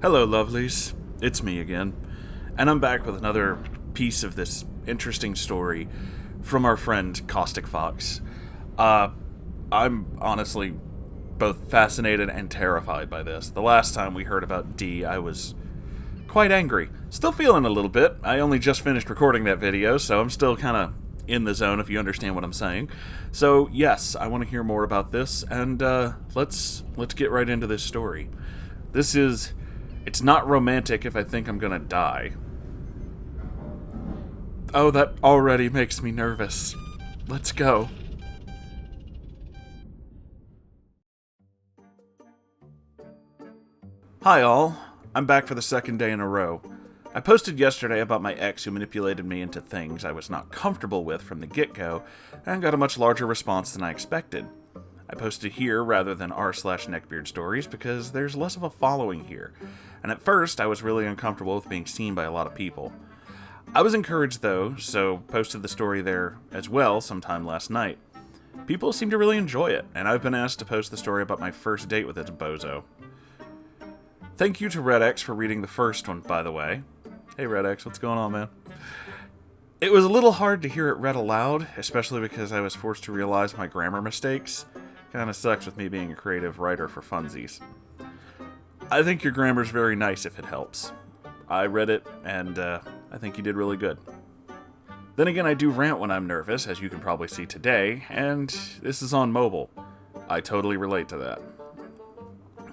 Hello, lovelies. It's me again. And I'm back with another piece of this interesting story from our friend Caustic Fox. I'm honestly both fascinated and terrified by this. The last time we heard about D, I was quite angry. Still feeling a little bit. I only just finished recording that video, so I'm still kind of in the zone, if you understand what I'm saying. So, yes, I want to hear more about this, and let's get right into this story. It's not romantic if I think I'm gonna die. Oh, that already makes me nervous. Let's go. Hi all, I'm back for the second day in a row. I posted yesterday about my ex who manipulated me into things I was not comfortable with from the get-go, and got a much larger response than I expected. I posted here rather than r/neckbeard stories because there's less of a following here, and at first I was really uncomfortable with being seen by a lot of people. I was encouraged though, so posted the story there as well sometime last night. People seem to really enjoy it, and I've been asked to post the story about my first date with this bozo. Thank you to RedX for reading the first one, by the way. Hey RedX, what's going on, man? It was a little hard to hear it read aloud, especially because I was forced to realize my grammar mistakes. Kinda sucks with me being a creative writer for funsies. I think your grammar's very nice if it helps. I read it, and I think you did really good. Then again, I do rant when I'm nervous, as you can probably see today, and this is on mobile. I totally relate to that.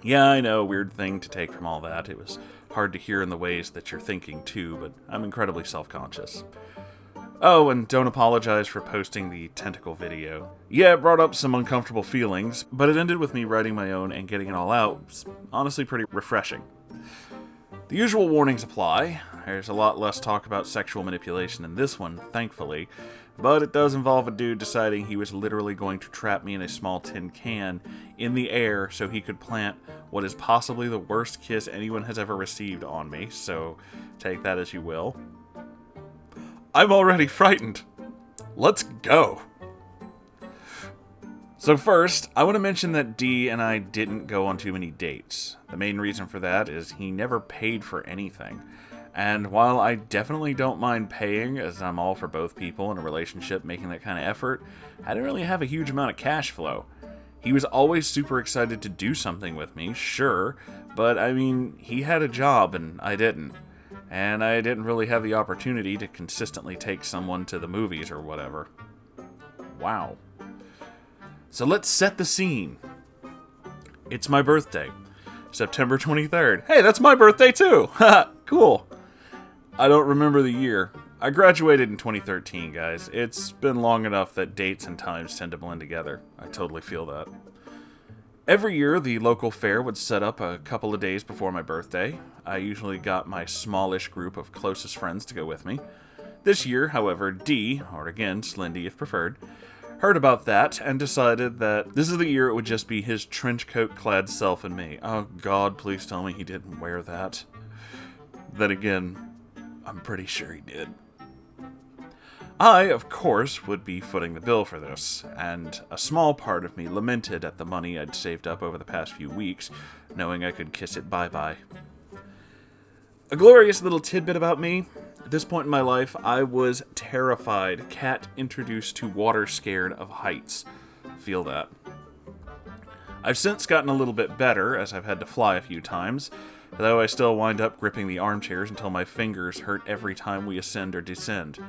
Yeah, I know, weird thing to take from all that. It was hard to hear in the ways that you're thinking too, but I'm incredibly self-conscious. Oh, and don't apologize for posting the tentacle video. Yeah, it brought up some uncomfortable feelings, but it ended with me writing my own and getting it all out. It's honestly pretty refreshing. The usual warnings apply. There's a lot less talk about sexual manipulation in this one, thankfully, but it does involve a dude deciding he was literally going to trap me in a small tin can in the air so he could plant what is possibly the worst kiss anyone has ever received on me, so take that as you will. I'm already frightened. Let's go. So first, I want to mention that D and I didn't go on too many dates. The main reason for that is he never paid for anything. And while I definitely don't mind paying, as I'm all for both people in a relationship making that kind of effort, I didn't really have a huge amount of cash flow. He was always super excited to do something with me, sure, but I mean, he had a job and I didn't. And I didn't really have the opportunity to consistently take someone to the movies or whatever. Wow. So let's set the scene. It's my birthday, September 23rd. Hey, that's my birthday too! Haha, cool. I don't remember the year. I graduated in 2013, guys. It's been long enough that dates and times tend to blend together. I totally feel that. Every year, the local fair would set up a couple of days before my birthday. I usually got my smallish group of closest friends to go with me. This year, however, D, or again, Slendy if preferred, heard about that and decided that this is the year it would just be his trench coat-clad self and me. Oh god, please tell me he didn't wear that. Then again, I'm pretty sure he did. I, of course, would be footing the bill for this, and a small part of me lamented at the money I'd saved up over the past few weeks, knowing I could kiss it bye-bye. A glorious little tidbit about me. At this point in my life, I was terrified, cat introduced to water scared of heights. Feel that. I've since gotten a little bit better, as I've had to fly a few times, though I still wind up gripping the armchairs until my fingers hurt every time we ascend or descend.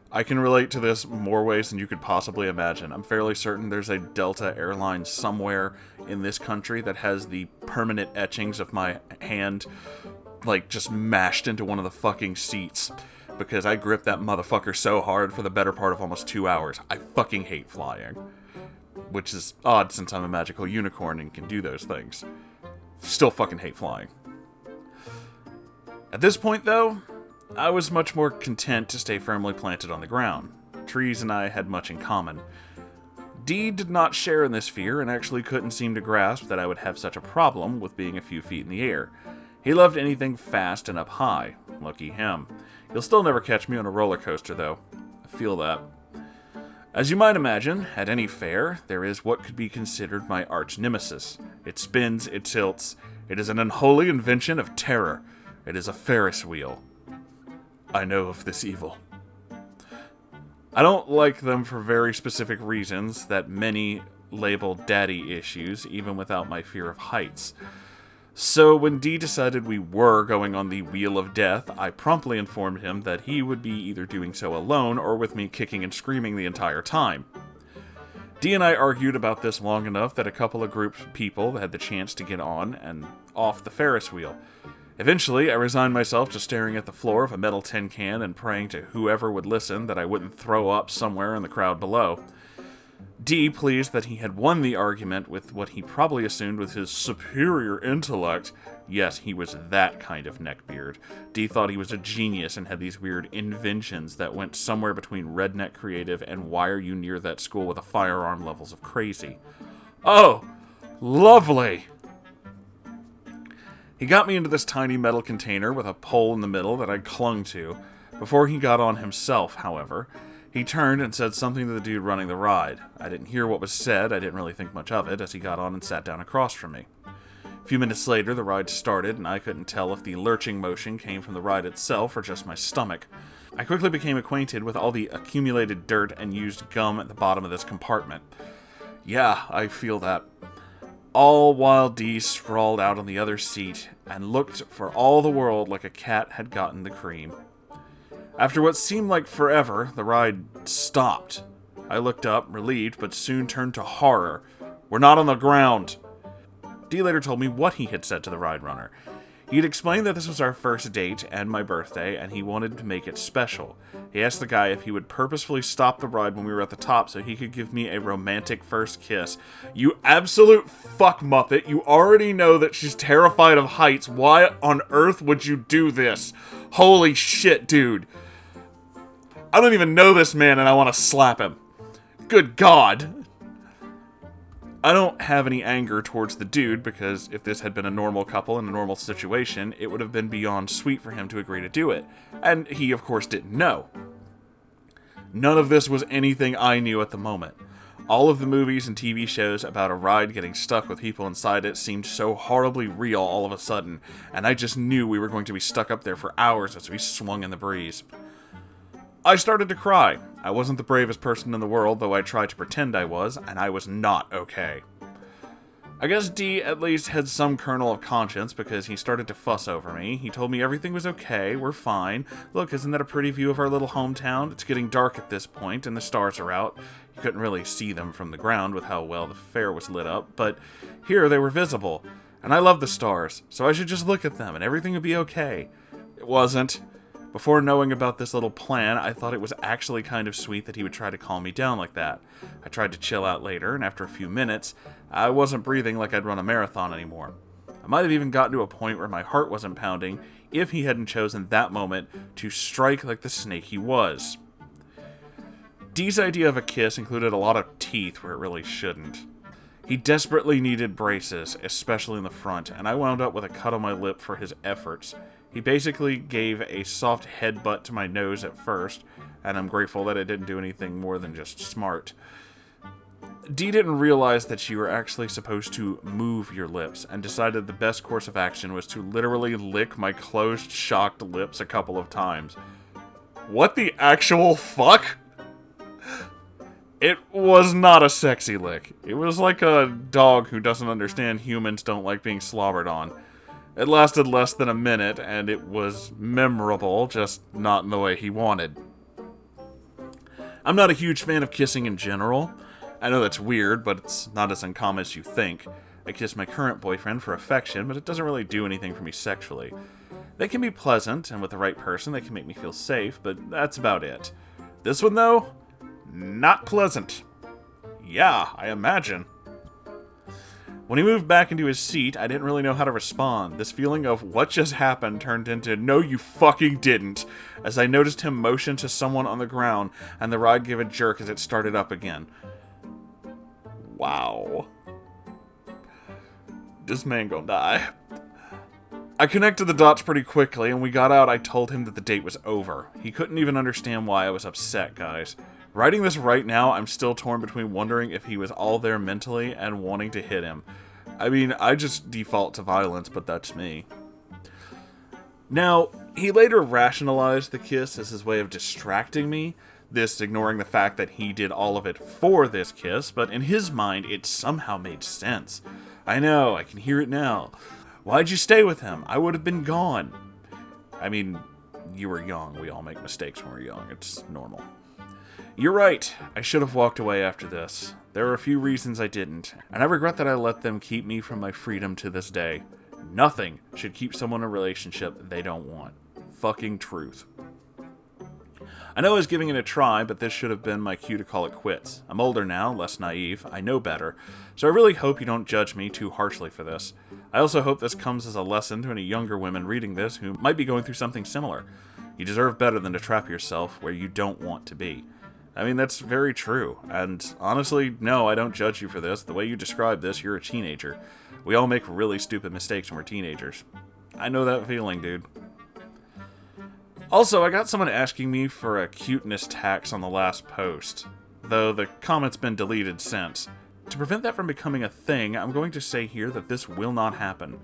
I can relate to this more ways than you could possibly imagine. I'm fairly certain there's a Delta airline somewhere in this country that has the permanent etchings of my hand, like, just mashed into one of the fucking seats, because I gripped that motherfucker so hard for the better part of almost 2 hours. I fucking hate flying. Which is odd since I'm a magical unicorn and can do those things. Still fucking hate flying. At this point, though, I was much more content to stay firmly planted on the ground. Trees and I had much in common. D did not share in this fear and actually couldn't seem to grasp that I would have such a problem with being a few feet in the air. He loved anything fast and up high. Lucky him. He'll still never catch me on a roller coaster, though. I feel that. As you might imagine, at any fair, there is what could be considered my arch nemesis. It spins, it tilts, It is an unholy invention of terror. It is a Ferris wheel. I know of this evil. I don't like them for very specific reasons that many label daddy issues, even without my fear of heights. So when Dee decided we were going on the Wheel of Death, I promptly informed him that he would be either doing so alone or with me kicking and screaming the entire time. Dee and I argued about this long enough that a couple of groups of people had the chance to get on and off the Ferris wheel. Eventually, I resigned myself to staring at the floor of a metal tin can and praying to whoever would listen that I wouldn't throw up somewhere in the crowd below. Dee, pleased that he had won the argument with what he probably assumed was his superior intellect. Yes, he was that kind of neckbeard. Dee thought he was a genius and had these weird inventions that went somewhere between redneck creative and wire you near that school with a firearm levels of crazy. Oh, lovely! He got me into this tiny metal container with a pole in the middle that I clung to. Before he got on himself, however, he turned and said something to the dude running the ride. I didn't hear what was said, I didn't really think much of it, as he got on and sat down across from me. A few minutes later, the ride started, and I couldn't tell if the lurching motion came from the ride itself or just my stomach. I quickly became acquainted with all the accumulated dirt and used gum at the bottom of this compartment. Yeah, I feel that. All while Dee sprawled out on the other seat and looked for all the world like a cat had gotten the cream. After what seemed like forever, the ride stopped. I looked up, relieved, but soon turned to horror. We're not on the ground! Dee later told me what he had said to the ride runner. He had explained that this was our first date and my birthday, and he wanted to make it special. He asked the guy if he would purposefully stop the ride when we were at the top so he could give me a romantic first kiss. You absolute fuck muppet, you already know that she's terrified of heights. Why on earth would you do this? Holy shit, dude. I don't even know this man and I want to slap him. Good God. I don't have any anger towards the dude, because if this had been a normal couple in a normal situation, it would have been beyond sweet for him to agree to do it. And he, of course, didn't know. None of this was anything I knew at the moment. All of the movies and TV shows about a ride getting stuck with people inside it seemed so horribly real all of a sudden, and I just knew we were going to be stuck up there for hours as we swung in the breeze. I started to cry. I wasn't the bravest person in the world, though I tried to pretend I was, and I was not okay. I guess Dee at least had some kernel of conscience, because he started to fuss over me. He told me everything was okay, we're fine. Look, isn't that a pretty view of our little hometown? It's getting dark at this point, and the stars are out. You couldn't really see them from the ground with how well the fair was lit up, but here they were visible. And I love the stars, so I should just look at them, and everything would be okay. It wasn't. Before knowing about this little plan, I thought it was actually kind of sweet that he would try to calm me down like that. I tried to chill out later, and after a few minutes, I wasn't breathing like I'd run a marathon anymore. I might have even gotten to a point where my heart wasn't pounding if he hadn't chosen that moment to strike like the snake he was. Dee's idea of a kiss included a lot of teeth where it really shouldn't. He desperately needed braces, especially in the front, and I wound up with a cut on my lip for his efforts. He basically gave a soft headbutt to my nose at first, and I'm grateful that it didn't do anything more than just smart. Dee didn't realize that you were actually supposed to move your lips, and decided the best course of action was to literally lick my closed, shocked lips a couple of times. What the actual fuck? It was not a sexy lick. It was like a dog who doesn't understand humans don't like being slobbered on. It lasted less than a minute, and it was memorable, just not in the way he wanted. I'm not a huge fan of kissing in general. I know that's weird, but it's not as uncommon as you think. I kiss my current boyfriend for affection, but it doesn't really do anything for me sexually. They can be pleasant, and with the right person, they can make me feel safe, but that's about it. This one, though, not pleasant. Yeah, I imagine. When he moved back into his seat, I didn't really know how to respond. This feeling of what just happened turned into, no you fucking didn't, as I noticed him motion to someone on the ground, and the ride gave a jerk as it started up again. Wow. This man gonna die. I connected the dots pretty quickly, and we got out. I told him that the date was over. He couldn't even understand why I was upset, guys. Writing this right now, I'm still torn between wondering if he was all there mentally and wanting to hit him. I mean, I just default to violence, but that's me. Now, he later rationalized the kiss as his way of distracting me, this ignoring the fact that he did all of it for this kiss, but in his mind, it somehow made sense. I know, I can hear it now. Why'd you stay with him? I would have been gone. I mean, you were young. We all make mistakes when we're young. It's normal. You're right. I should have walked away after this. There are a few reasons I didn't, and I regret that I let them keep me from my freedom to this day. Nothing should keep someone in a relationship they don't want. Fucking truth. I know I was giving it a try, but this should have been my cue to call it quits. I'm older now, less naive, I know better, so I really hope you don't judge me too harshly for this. I also hope this comes as a lesson to any younger women reading this who might be going through something similar. You deserve better than to trap yourself where you don't want to be. I mean, that's very true, and honestly, no, I don't judge you for this. The way you describe this, you're a teenager. We all make really stupid mistakes when we're teenagers. I know that feeling, dude. Also, I got someone asking me for a cuteness tax on the last post, though the comment's been deleted since. To prevent that from becoming a thing, I'm going to say here that this will not happen.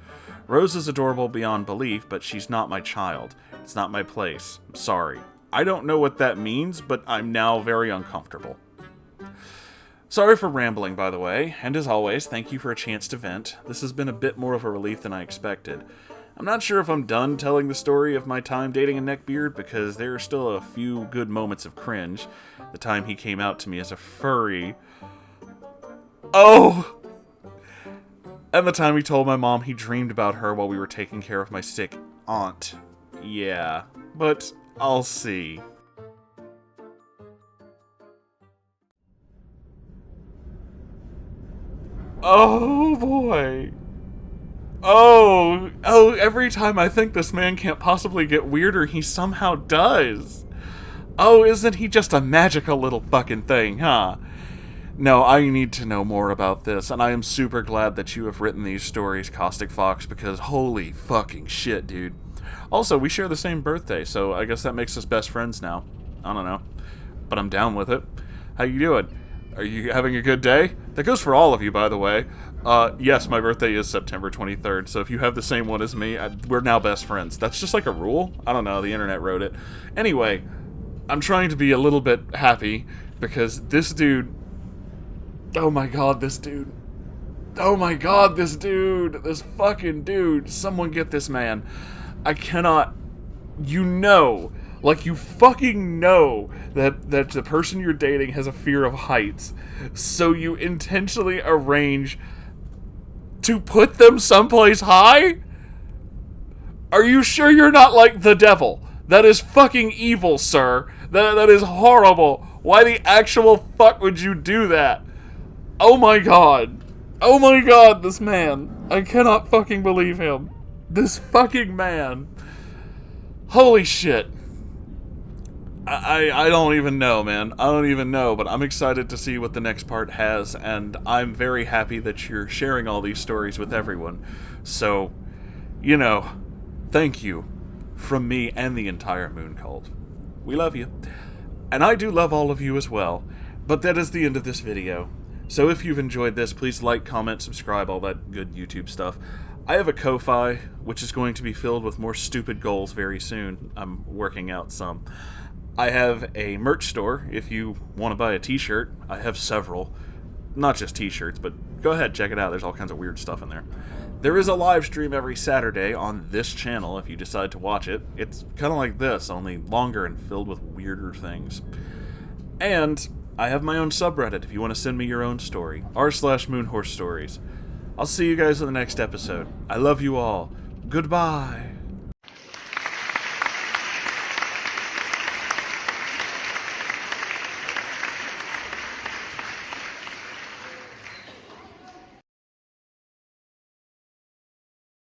Rose is adorable beyond belief, but she's not my child. It's not my place. I'm sorry. I don't know what that means, but I'm now very uncomfortable. Sorry for rambling, by the way, and as always, thank you for a chance to vent. This has been a bit more of a relief than I expected. I'm not sure if I'm done telling the story of my time dating a neckbeard, because there are still a few good moments of cringe. The time he came out to me as a furry. Oh! And the time he told my mom he dreamed about her while we were taking care of my sick aunt. Yeah, but I'll see. Oh boy. Oh, every time I think this man can't possibly get weirder, he somehow does. Oh, isn't he just a magical little fucking thing, huh? No, I need to know more about this, and I am super glad that you have written these stories, Caustic Fox, because holy fucking shit, dude. Also, we share the same birthday, so I guess that makes us best friends now. I don't know, but I'm down with it. How you doing? Are you having a good day? That goes for all of you, by the way. Yes, my birthday is September 23rd, so if you have the same one as me, we're now best friends. That's just like a rule? I don't know, the internet wrote it. Anyway, I'm trying to be a little bit happy, because this dude... Oh my god, this dude. Oh my god, this dude. This fucking dude. Someone get this man. I cannot... You know... Like, you fucking know that the person you're dating has a fear of heights, so you intentionally arrange to put them someplace high? Are you sure you're not like the devil? That is fucking evil, sir. That is horrible. Why the actual fuck would you do that? Oh my god. Oh my god, this man. I cannot fucking believe him. This fucking man. Holy shit. I don't even know, man. I don't even know, but I'm excited to see what the next part has, and I'm very happy that you're sharing all these stories with everyone. So, you know, thank you from me and the entire Moon Cult. We love you. And I do love all of you as well, but that is the end of this video. So if you've enjoyed this, please like, comment, subscribe, all that good YouTube stuff. I have a Ko-Fi, which is going to be filled with more stupid goals very soon. I'm working out some. I have a merch store. If you want to buy a t-shirt, I have several. Not just t-shirts, but go ahead, check it out. There's all kinds of weird stuff in there. There is a live stream every Saturday on this channel if you decide to watch it. It's kind of like this, only longer and filled with weirder things. And I have my own subreddit if you want to send me your own story. r/Moonhorse Stories. I'll see you guys in the next episode. I love you all. Goodbye.